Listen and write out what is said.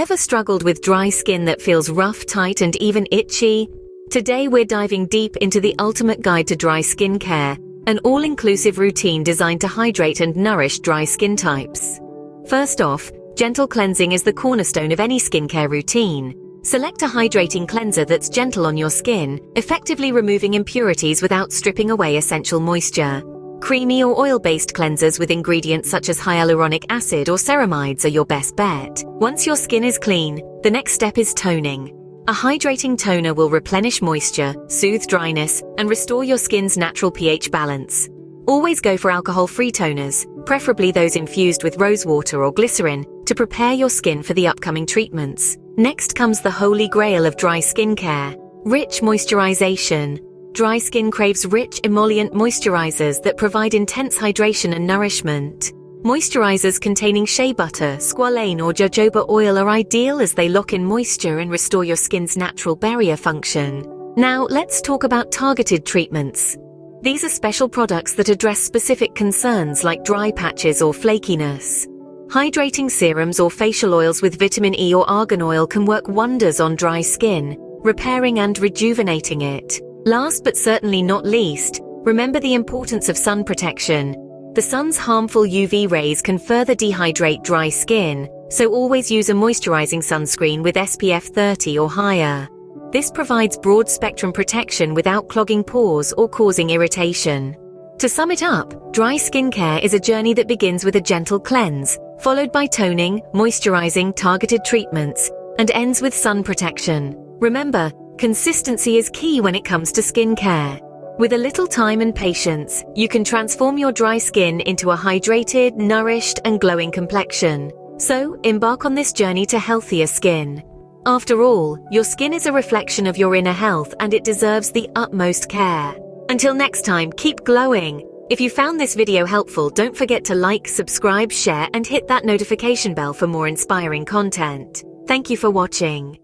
Ever struggled with dry skin that feels rough, tight, and even itchy? Today we're diving deep into the ultimate guide to dry skin care, an all-inclusive routine designed to hydrate and nourish dry skin types. First off, gentle cleansing is the cornerstone of any skincare routine. Select a hydrating cleanser that's gentle on your skin, effectively removing impurities without stripping away essential moisture. Creamy or oil-based cleansers with ingredients such as hyaluronic acid or ceramides are your best bet. Once your skin is clean, the next step is toning. A hydrating toner will replenish moisture, soothe dryness, and restore your skin's natural pH balance. Always go for alcohol-free toners, preferably those infused with rose water or glycerin, to prepare your skin for the upcoming treatments. Next comes the holy grail of dry skin care: rich moisturization. Dry skin craves rich, emollient moisturizers that provide intense hydration and nourishment. Moisturizers containing shea butter, squalane, or jojoba oil are ideal as they lock in moisture and restore your skin's natural barrier function. Now, let's talk about targeted treatments. These are special products that address specific concerns like dry patches or flakiness. Hydrating serums or facial oils with vitamin E or argan oil can work wonders on dry skin, repairing and rejuvenating it. Last but certainly not least, remember the importance of sun protection. The sun's harmful UV rays can further dehydrate dry skin, so always use a moisturizing sunscreen with SPF 30 or higher. This provides broad-spectrum protection without clogging pores or causing irritation. To sum it up, dry skin care is a journey that begins with a gentle cleanse, followed by toning, moisturizing, targeted treatments, and ends with sun protection. Remember, consistency is key when it comes to skin care. With a little time and patience, you can transform your dry skin into a hydrated, nourished, and glowing complexion. So, embark on this journey to healthier skin. After all, your skin is a reflection of your inner health and it deserves the utmost care. Until next time, keep glowing. If you found this video helpful, don't forget to like, subscribe, share, and hit that notification bell for more inspiring content. Thank you for watching.